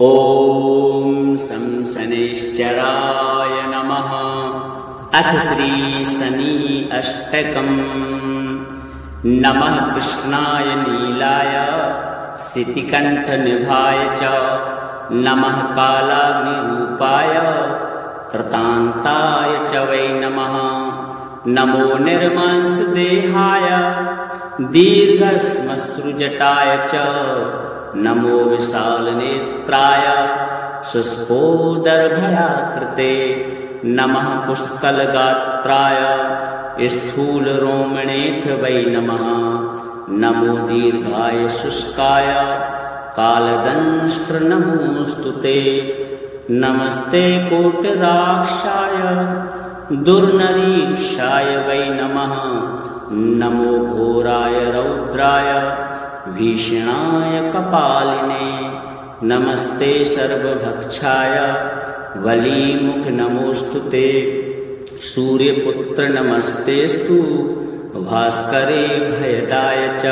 ॐ शं शनैश्चराय नमः। अथ श्री शनि अष्टकम्। नमः कृष्णाय नीलाय स्थितिकण्ठनिभाय च। नमः कालाग्निरूपाय कृतान्ताय च वै नमः। नमो निर्मांसदेहाय दीर्घश्मश्रुजटाय च। नमो विशालनेत्राय शुष्कोदरभयाकृते। नमः पुष्कलगात्राय स्थूलरोमणेऽथ वै नमः। नमो दीर्घाय शुष्काय कालदंष्ट्र नमोऽस्तु ते। नमस्ते कोटिराक्षाय दुर्नरीक्षाय वै नमः। नमो घोराय रौद्राय भीषणाय कपालिने। नमस्ते सर्वभक्षाय वलीमुख नमोऽस्तु ते। सूर्यपुत्र नमस्तेस्तु भास्करे भयदाय च।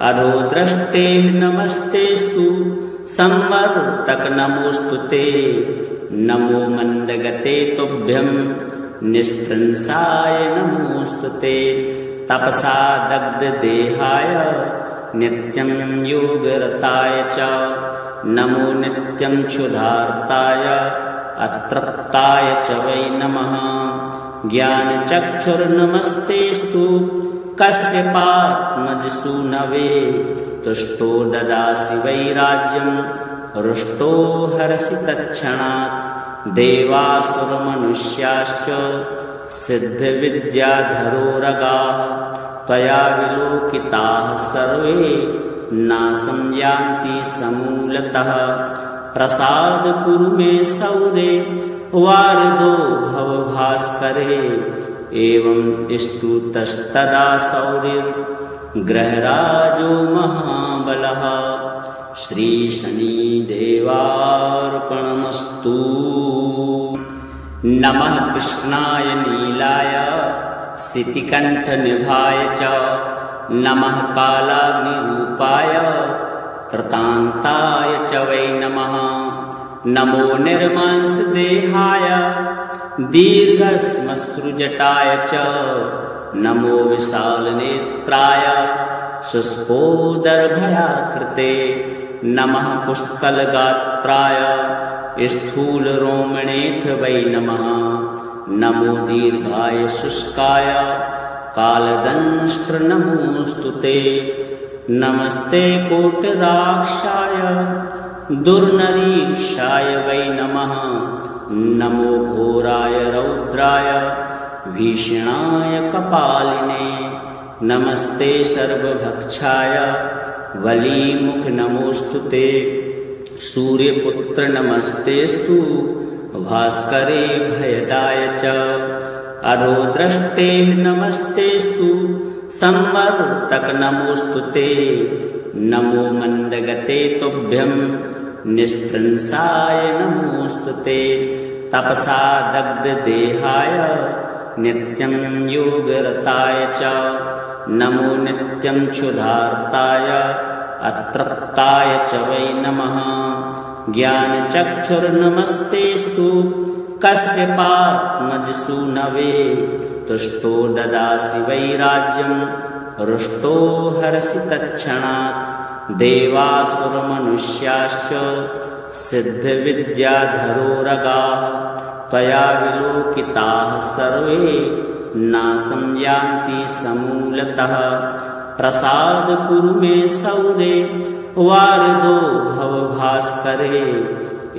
अधोद्रष्टे नमस्तेस्तु संवर्तक नमोऽस्तु ते। नमो मन्दगते तुभ्यं निष्त्रंसाय नमोऽस्तु ते। तपसा दग्धदेहाय नित्यं योगरताय च। नमो नित्यं क्षुधार्ताय अतृप्ताय च वै नमः। ज्ञानचक्षुर्नमस्तेस्तु कश्यपात्मजसूनवे। तुष्टो ददासि वैराज्यं रुष्टो हरसि तत्क्षणात्। देवासुरमनुष्याश्च सिद्धविद्याधरोरगाः त्वया विलोकिताः सर्वे नाशं यान्ति समूलतः। प्रसाद कुरु मे सौरे वारदो भव भास्करे। एवं स्तुतस्तदा सौर्यग्रहराजो महाबलः। श्री शनिदेवार्पणमस्तु। नमः कृष्णाय नीलाय स्थितिकण्ठनिभाय च। नमः कालाग्निरूपाय कृतान्ताय च वै नमः। नमो निर्मांसदेहाय दीर्घश्मश्रुजटाय च। नमो विशालनेत्राय शुष्कोदरभयाकृते। नमः पुष्कलगात्राय स्थूलरोमणेऽथ वै नमः। नमो दीर्घाय शुष्काय कालदंष्ट्र नमोऽस्तु ते। नमस्ते कोटिराक्षाय दुर्नरीक्षाय वै नमः। नमो घोराय रौद्राय भीषणाय कपालिने। नमस्ते सर्वभक्षाय वलीमुख नमोऽस्तु ते। सूर्यपुत्र नमस्तेस्तु भास्करे भयदाय च। अधोद्रष्टे नमस्तेस्तु संवर्तक नमोऽस्तु ते। नमो मन्दगते तुभ्यं निष्त्रंसाय नमोऽस्तु ते। तपसा दग्धदेहाय नित्यं योगरताय च। नमो नित्यं क्षुधार्ताय अतृप्ताय च वै नमः। ज्ञानचक्षुर्नमस्तेस्तु कश्यपात्मजसूनवे। तुष्टो ददासि वैराज्यं रुष्टो हरसि तत्क्षणात्। देवासुरमनुष्याश्च सिद्धविद्याधरोरगाः त्वया विलोकिताः सर्वे नाशं यान्ति समूलतः। प्रसाद कुरु मे सौरे वारदो भव भास्करे।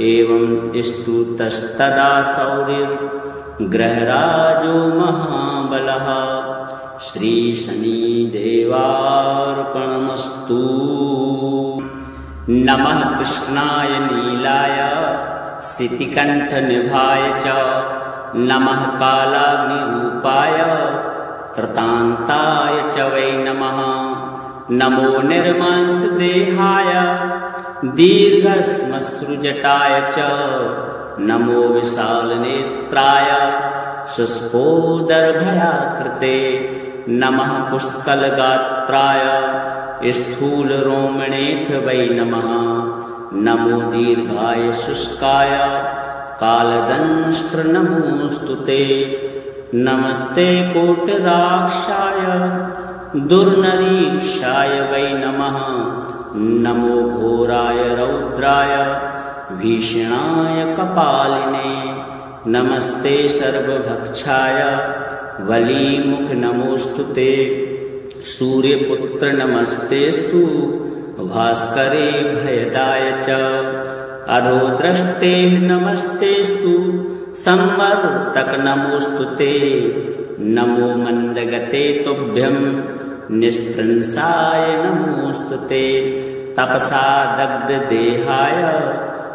एवं स्तुतस्तदा सौर्यग्रहराजो महाबलः। श्री शनिदेवार्पणमस्तु। नमः कृष्णाय नीलाय स्थितिकण्ठनिभाय च। नमः कालाग्निरूपाय कृतान्ताय च वै नमः। नमो निर्मांसदेहाय दीर्घश्मश्रुजटाय च। नमो विशालनेत्राय शुष्कोदरभयाकृते। नमः पुष्कलगात्राय स्थूलरोमणेऽथ वै नमः। नमो दीर्घाय शुष्काय कालदंष्ट्र नमोऽस्तु ते। नमस्ते कोटराक्षाय दुर्नरीक्षाय वै नमः। नमो घोराय रौद्राय भीषणाय कपालिने। नमस्ते सर्वभक्षाय वलीमुख नमोऽस्तु ते। सूर्यपुत्र नमस्तेस्तु भास्करे भयदाय च। अधोद्रष्टे नमस्तेस्तु संवर्तक नमोऽस्तु ते। नमो मन्दगते तुभ्यं निस्त्रंसाय नमोऽस्तु ते। तपसा दग्धदेहाय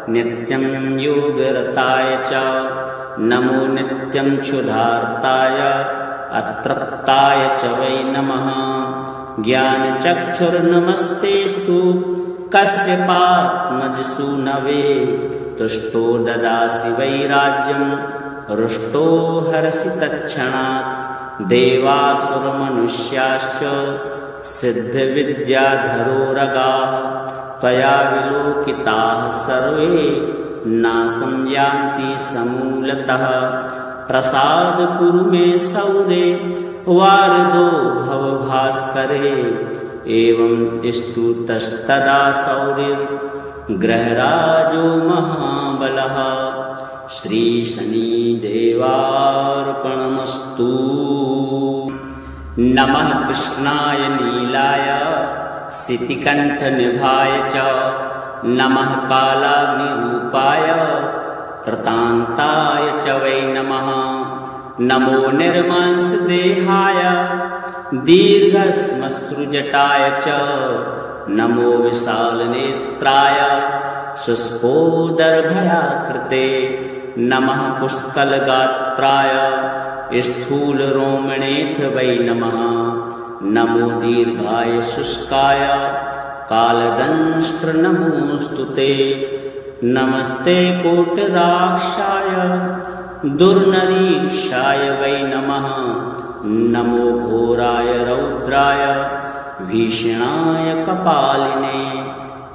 नित्यं योगरताय च। नमो नित्यं क्षुधार्ताय अतृप्ताय च वै नमः। ज्ञानचक्षुर्नमस्तेस्तु कश्यपात्मजसूनवे। तुष्टो ददासि वैराज्यं रुष्टो हरसि तत्क्षणात्। देवासुरमनुष्याश्च सिद्धविद्याधरोरगाः त्वया विलोकिताः सर्वे नाशं यान्ति समूलतः। प्रसाद कुरु मे सौरे वारदो भव भास्करे। एवं स्तुतस्तदा सौर्यग्रहराजो महाबलः। श्रीशनिदेवार्पणमस्तु। नमः कृष्णाय नीलाय स्थितिकण्ठनिभाय च। नमः कालाग्निरूपाय कृतान्ताय च वै नमः। नमो निर्मांसदेहाय दीर्घश्मश्रुजटाय च। नमो विशालनेत्राय शुष्कोदरभयाकृते। नमः पुष्कलगात्राय स्थूलरोमणेऽथ वै नमः। नमो दीर्घाय शुष्काय कालदंष्ट्र नमोऽस्तु ते। नमस्ते कोटराक्षाय दुर्नरीक्षाय वै नमः। नमो घोराय रौद्राय भीषणाय कपालिने।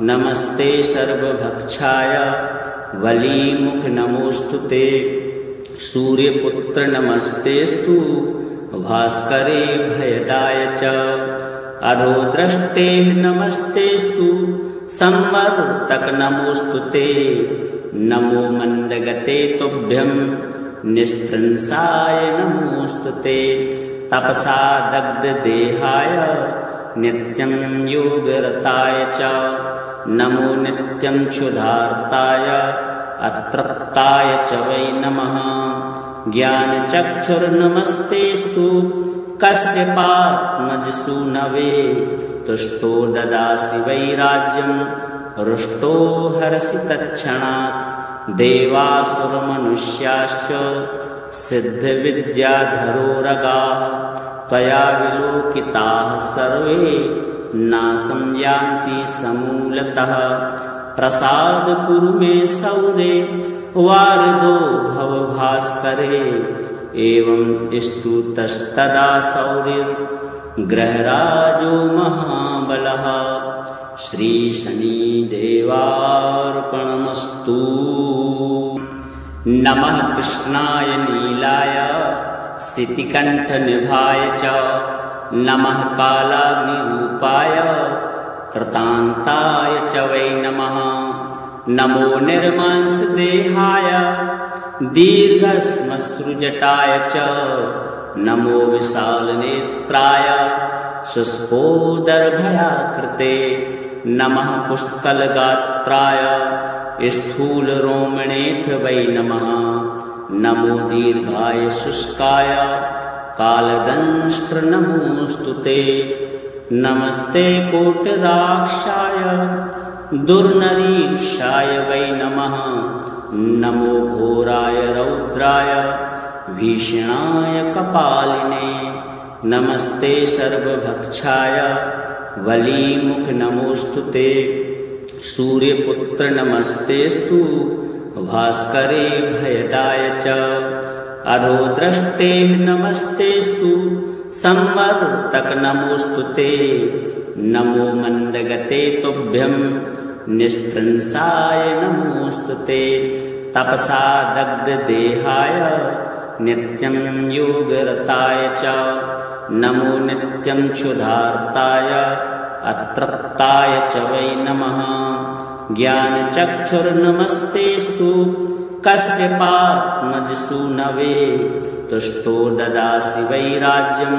नमस्ते सर्वभक्षाय वलीमुख नमोऽस्तु ते। सूर्यपुत्र नमस्तेस्तु भास्करे भयदाय च। अधोद्रष्टे नमस्तेस्तु संवर्तक नमोऽस्तु ते। नमो मन्दगते तुभ्यं निस्त्रंसाय नमोऽस्तु ते। तपसा दग्धदेहाय नित्यं योगरताय च। नमो नित्यं क्षुधार्ताय अतृप्ताय च वै नमः। ज्ञानचक्षुर्नमस्तेस्तु कश्यपात्मजसूनवे। तुष्टो ददासि वैराज्यं रुष्टो हरसि तत्क्षणात्। देवासुरमनुष्याश्च सिद्धविद्याधरोरगाः त्वया विलोकिताः सर्वे नाशं यान्ति समूलतः। प्रसाद कुरु मे सौरे वारदो भव भास्करे। एवं स्तुतस्तदा सौर्यग्रहराजो महाबलः। श्रीशनिदेवार्पणमस्तु। नमः कृष्णाय नीलाय स्थितिकण्ठनिभाय च। नमः कालाग्निरूपाय कृतान्ताय च वै नमः। नमो निर्मांसदेहाय दीर्घश्मश्रुजटाय च। नमो विशालनेत्राय शुष्कोदरभयाकृते। नमः पुष्कलगात्राय स्थूलरोमणेऽथ वै नमः। नमो दीर्घाय शुष्काय कालदंष्ट्र नमोऽस्तु ते। नमस्ते कोटराक्षाय दुर्नरीक्षाय वै नमः। नमो घोराय रौद्राय भीषणाय कपालिने। नमस्ते सर्वभक्षाय वलीमुख नमोऽस्तु ते। सूर्यपुत्र नमस्तेस्तु भास्करे भयदाय च। अधोद्रष्टे नमस्तेस्तु संवर्तक नमोऽस्तु ते। नमो मन्दगते तुभ्यं निष्त्रंसाय नमोस्तुते। तपसा दग्धदेहाय नित्यं योगरताय च नमो नित्यं क्षुधार्ताय अतृप्ताय च वै नमः। ज्ञानचक्षुर्नमस्तेस्तु कश्यपात्मजसूनवे। तुष्टो ददासि वैराज्यं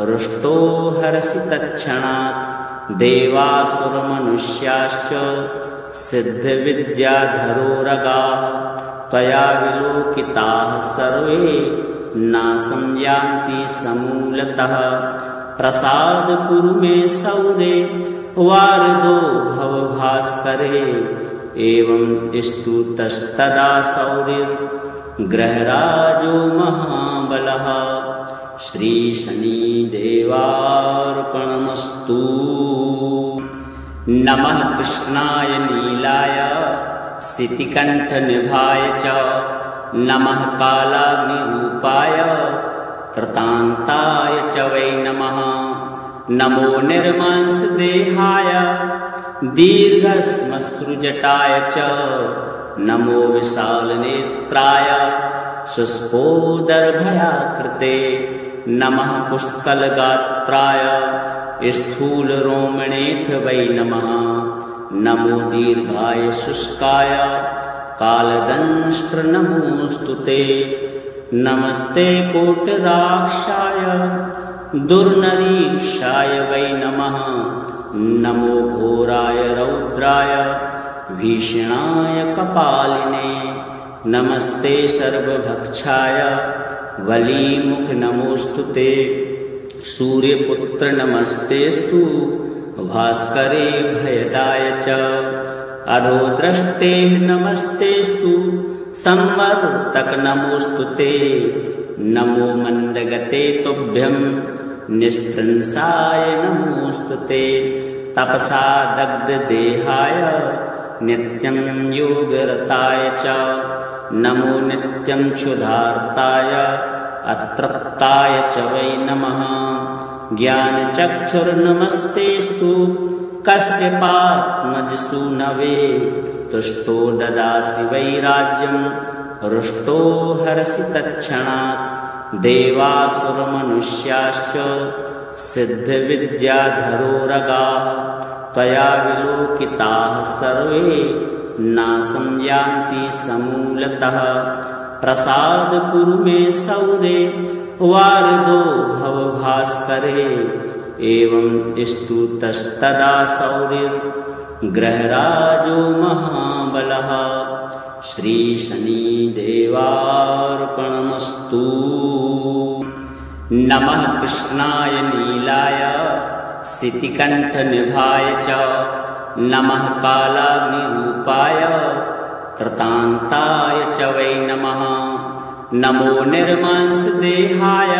रुष्टो हरसि तत्क्षणात्। देवासुरमनुष्याश्च सिद्धविद्याधरोरगाः त्वया विलोकिताः सर्वे नाशं यान्ति समूलतः। प्रसाद कुरु मे सौदे वारदो भव भास्करे। एवं स्तुतस्तदा सौरिर्ग्रहराजो महाबलः। श्रीशनिदेवार्पणमस्तु। नमः कृष्णाय नीलाय स्थितिकण्ठनिभाय च नमः कालाग्निरूपाय कृतान्ताय च वै नमः। नमो निर्मांसदेहाय दीर्घश्मश्रुजटाय च नमो विशालनेत्राय शुष्कोदरभयाकृते। नमः पुष्कलगात्राय स्थूलरोमणेऽथ वै नमः। नमो दीर्घाय शुष्काय कालदंष्ट्र नमोस्तुते। नमस्ते कोटराक्षाय दुर्नरीक्षाय वै नमः। नमो घोराय रौद्राय भीषणाय कपालिने। नमस्ते सर्वभक्षाय वलीमुख नमोस्तुते। सूर्यपुत्र नमस्तेस्तु भास्करे भयदाय च। अधोद्रष्टे नमस्तेस्तु संवर्तक नमोस्तुते। नमो मंदगते तुभ्यं निष्त्रंसाय नमोस्तुते। तपसा दग्धदेहाय नित्यं योगरताय च नमो नित्यं क्षुधार्ताय अतृप्ताय च वै नमः। ज्ञानचक्षुर्नमस्तेस्तु कश्यपात्मजसूनवे। तुष्टो ददासि वैराज्यं रुष्टो हरसि तत्क्षणात्। देवासुरमनुष्याश्च सिद्धविद्याधरोरगाः त्वया विलोकिताः सर्वे नाशं यान्ति समूलतः। प्रसाद कुरु मे सौदे वारदो भव भास्करे। एवं स्तुतस्तदा सौरिर्ग्रहराजो महाबलः। श्रीशनिदेवार्पणमस्तु। नमः कृष्णाय नीलाय स्थितिकण्ठनिभाय च नमः कालाग्निरूपाय कृतान्ताय च वै नमः। नमो निर्मांसदेहाय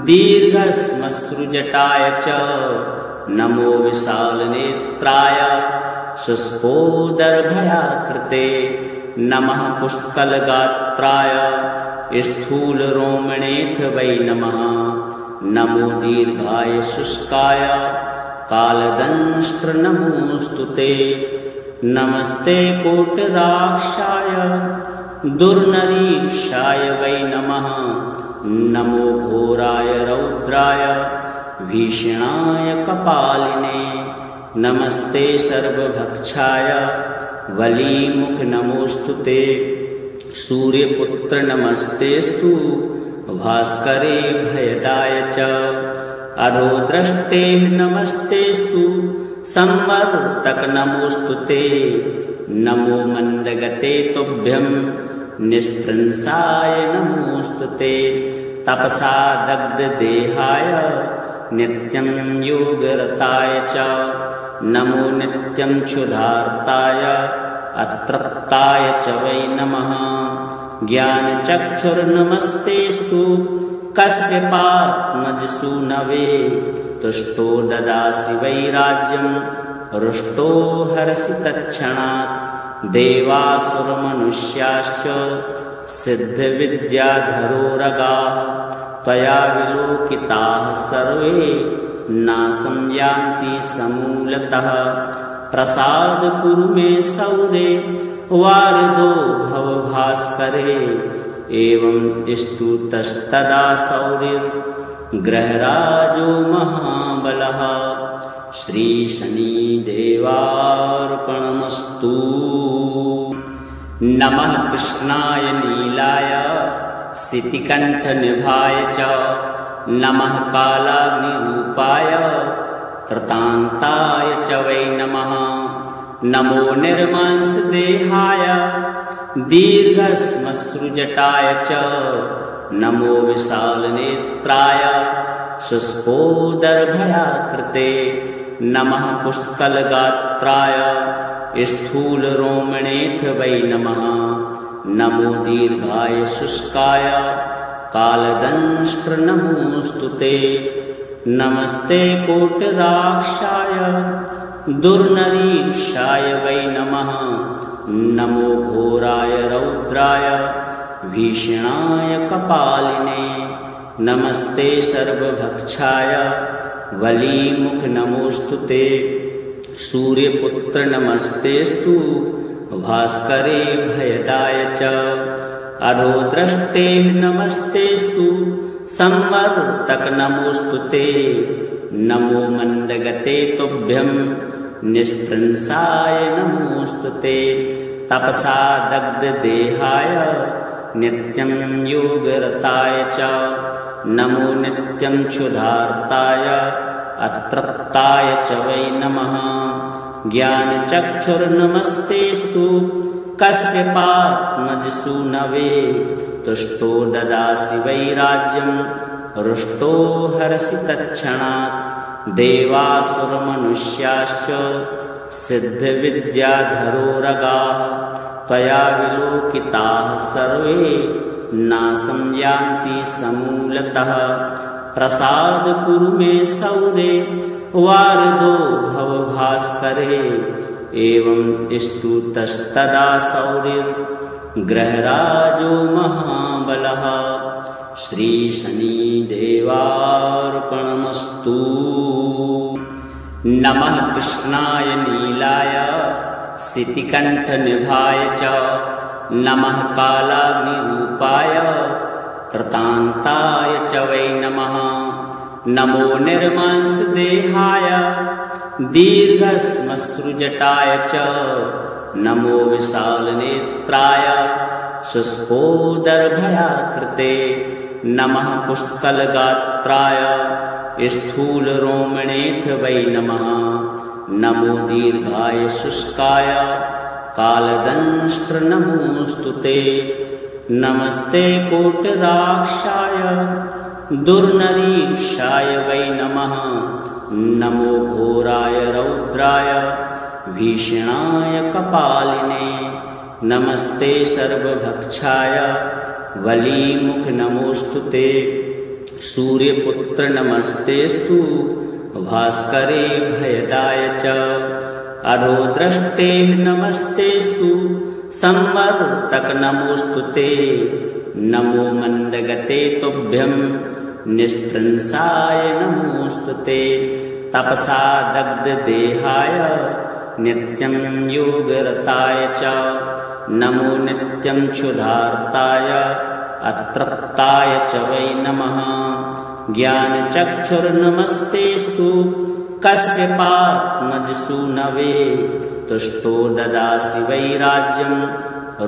दीर्घश्मश्रुजटाय च नमो विशालनेत्राय शुष्कोदरभयाकृते। नमः पुष्कलगात्राय स्थूलरोमणेऽथ वै नमः। नमो दीर्घाय शुष्काय कालदंष्ट्र नमोस्तुते। नमस्ते कोटराक्षाय दुर्नरीक्षाय वै नमः। नमो घोराय रौद्राय भीषणाय कपालिने। नमस्ते सर्वभक्षाय वलीमुख नमोस्तुते। सूर्यपुत्र नमस्तेस्तु भास्करे भयदाय च। अधोद्रष्टे नमस्तेस्तु संवर्तक नमोस्तुते। नमो मंदगते तुभ्यं निष्त्रंसाय नमोस्तुते। तपसा दग्धदेहाय नित्यं योगरताय च नमो नित्यं क्षुधार्ताय अतृप्ताय च वै नमः। ज्ञानचक्षुर्नमस्तेस्तु कश्यपात्मजसूनवे। तुष्टो ददासि वैराज्यं रुष्टो हरसि तत्क्षणात्। देवासुरमनुष्याश्च सिद्धविद्याधरोरगाः त्वया विलोकिताः सर्वे नाशं यान्ति समूलतः। प्रसाद कुरु मे सौरे वारदो भवभास्करे एवं स्तुतस्तदा सौरिर्ग्रहराजो महाबलः श्री शनिदेवार्पणमस्तु। नमः कृष्णाय नीलाय स्थितिकण्ठनिभाय च नमः कालाग्निरूपाय कृतान्ताय च वै नमः। नमो निर्मांसदेहाय दीर्घश्मश्रुजटाय च नमो विशालनेत्राय शुष्कोदरभयाकृते नमः पुष्कलगात्राय स्थूलरोमणेऽथ वै नमः। नमो दीर्घाय शुष्काय कालदंष्ट्र नमोऽस्तु ते। नमस्ते कोटिराक्षाय दुर्नरीक्षाय वै नमः। नमो घोराय रौद्राय भीषणाय कपालिने नमस्ते सर्वभक्षाय वलीमुख नमोऽस्तु ते। सूर्यपुत्र नमस्तेस्तु भास्करे भयदाय च अधोद्रष्टे नमस्तेस्तु संवर्तक नमोऽस्तु ते। नमो मन्दगते तुभ्यं निष्प्रंसाय नमोऽस्तु ते। तपसा दग्धदेहाय नित्यं योगरताय च नमो नित्यं क्षुधार्ताय अतृप्ताय च वै नमः। ज्ञानचक्षुर्नमस्तेस्तु कश्यपात्मजसूनवे तुष्टो ददासि वैराज्यं रुष्टो हरसि तत्क्षणात्। देवासुरमनुष्याश्च सिद्धविद्याधरोरगाः त्वया विलोकिताः सर्वे नाशं यान्ति समूलतः। प्रसाद कुरु मे सौरे वारदो भवभास्करे एवं स्तुतस्तदा सौरिर्ग्रहराजो महाबलः श्री शनिदेवार्पणमस्तु। नमः कृष्णाय नीलाय स्थितिकण्ठनिभाय च नमः कालाग्निरूपाय कृतान्ताय च वै नमः। नमो निर्मांसदेहाय दीर्घश्मश्रुजटाय च नमो विशालनेत्राय शुष्कोदरभयाकृते नमः पुष्कलगात्राय स्थूलरोमणेऽथ वै नमः। नमो दीर्घाय शुष्काय कालदंष्ट्र नमोऽस्तु ते। नमस्ते कोटिराक्षाय दुर्नरीक्षाय वै नमः। नमो घोराय रौद्राय भीषणाय कपालिने नमस्ते सर्वभक्षाय वलीमुख नमोऽस्तु ते। सूर्यपुत्र नमस्तेस्तु भास्करे भयदाय च अधोद्रष्टे नमस्तेस्तु संवर्तक नमोऽस्तु ते। नमो मन्दगते तुभ्यं निष्प्रंसाय नमोऽस्तु ते। तपसा दग्धदेहाय नित्यं योगरताय च नमो नित्यं क्षुधार्ताय अतृप्ताय च वै नमः। ज्ञानचक्षुर्नमस्तेस्तु कश्यपात्मजसूनवे तुष्टो ददासि वैराज्यं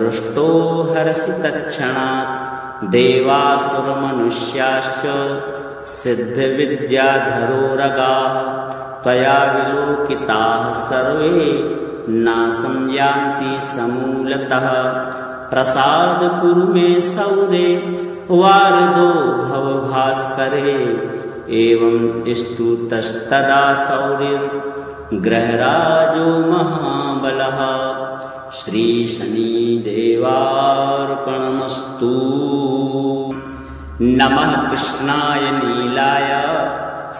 रुष्टो हरसि तत्क्षणात्। देवासुरमनुष्याश्च सिद्धविद्याधरोरगाः त्वया विलोकिताः सर्वे नाशं यान्ति समूलतः। प्रसाद कुरु मे सौरे वारदो भवभास्करे एवं स्तुतस्तदा सौरिर्ग्रहराजो महाबलः श्री शनिदेवार्पणमस्तु। नमः कृष्णाय नीलाय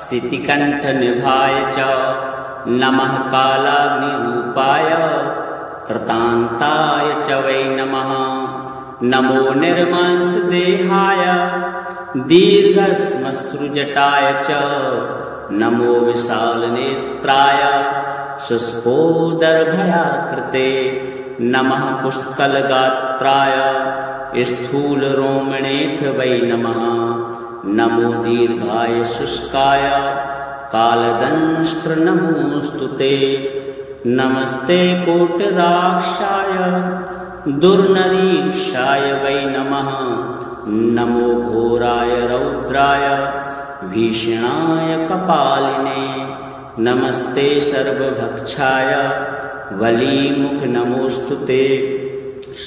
स्थितिकण्ठनिभाय च नमः कालाग्निरूपाय कृतान्ताय च वै नमः। नमो निर्मांसदेहाय दीर्घश्मश्रुजटाय च नमो विशालनेत्राय शुष्कोदरभयाकृते नमः पुष्कलगात्राय स्थूलरोमणेऽथ वै नमः नमो दीर्घाय शुष्काय कालदंष्ट्र नमोऽस्तु ते नमस्ते कोटराक्षाय दुर्नरीक्षाय वै नमः नमो घोराय रौद्राय भीषणाय कपालिने नमस्ते सर्वभक्षाय वलीमुख नमोऽस्तु ते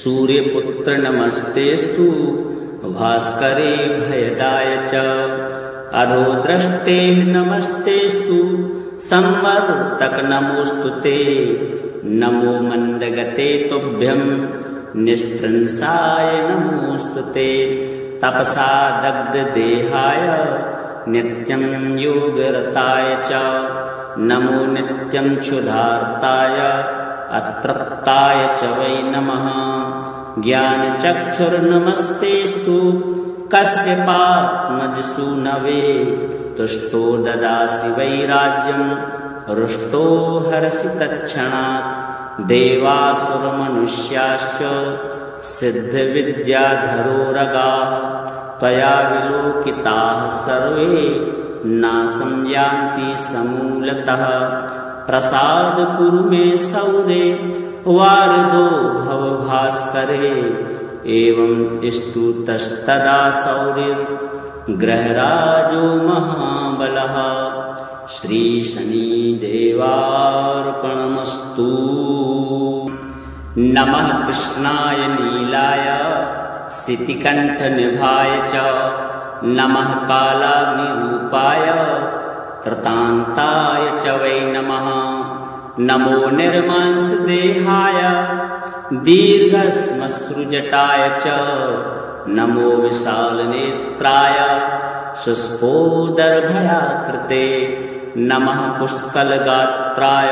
सूर्यपुत्र नमस्तेस्तु भास्करे भयदाय च अधोद्रष्टे नमस्तेस्तु संवर्तक नमोऽस्तु ते नमो मन्दगते तुभ्यं निस्त्रंसाय नमोऽस्तु ते तपसा दग्धदेहाय नित्यं योगरताय च नमो नित्यं क्षुधार्ताय अतृप्ताय च वै नमः ज्ञानचक्षुर्नमस्तेस्तु कश्यपात्मजसूनवे तुष्टो ददासि वैराज्यं रुष्टो हरसि तत्क्षणात् देवासुरमनुष्याश्च सिद्धविद्याधरोरगाः त्वया विलोकिताः सर्वे नाशं यान्ति समूलतः प्रसाद कुरु मे सौरे वारदो भव भास्करे एवं स्तुतस्तदा सौरिर्ग्रहराजो महाबलः श्रीशनिदेवार्पणमस्तु। नमः कृष्णाय नीलाय स्थितिकण्ठनिभाय च नमः कालाग्निरूपाय कृतान्ताय च वै नमः नमो निर्मांसदेहाय दीर्घश्मश्रुजटाय च नमो विशालनेत्राय शुष्कोदरभयाकृते नमः पुष्कलगात्राय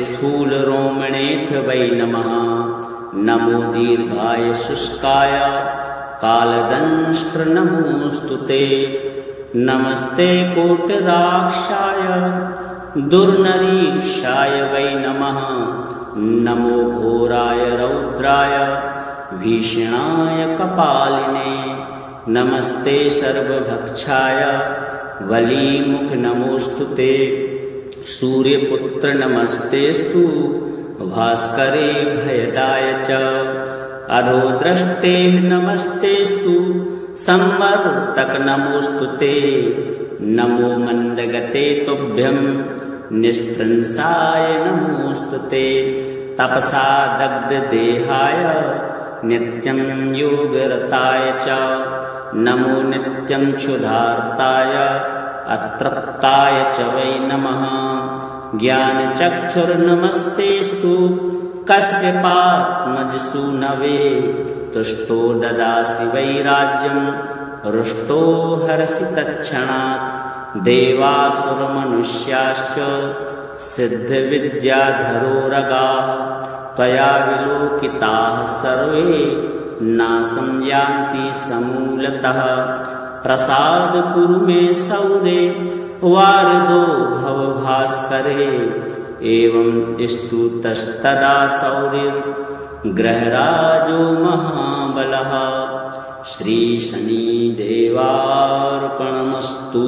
स्थूलरोमणेऽथ वै नमः नमो दीर्घाय शुष्काय कालदंष्ट्र नमोऽस्तु ते नमस्ते कोटराक्षाय दुर्नरीक्षाय वै नमः नमो घोराय रौद्राय भीषणाय कपालिने नमस्ते सर्वभक्षाय वलीमुख नमोऽस्तु ते सूर्यपुत्र नमस्तेस्तु भास्करे भयदाय च अधोद्रष्टे नमस्तेस्तु संवर्तक नमोऽस्तु ते नमो मन्दगते तुभ्यं निस्त्रंसाय नमोऽस्तु ते तपसा दग्धदेहाय नित्यं योगरताय च नमो नित्यं क्षुधार्ताय अतृप्ताय च वै नमः ज्ञानचक्षुर्नमस्तेस्तु कश्यपात्मजसूनवे तुष्टो ददासि वैराज्यं रुष्टो हरसि तत्क्षणात् देवासुरमनुष्याश्च सिद्धविद्याधरोरगाः त्वया विलोकिताः सर्वे नाशं यान्ति समूलतः प्रसाद कुरु मे सौरे वारदो भव भास्करे एवं स्तुतस्तदा सौरिर्ग्रहराजो महाबलः श्रीशनिदेवार्पणमस्तु।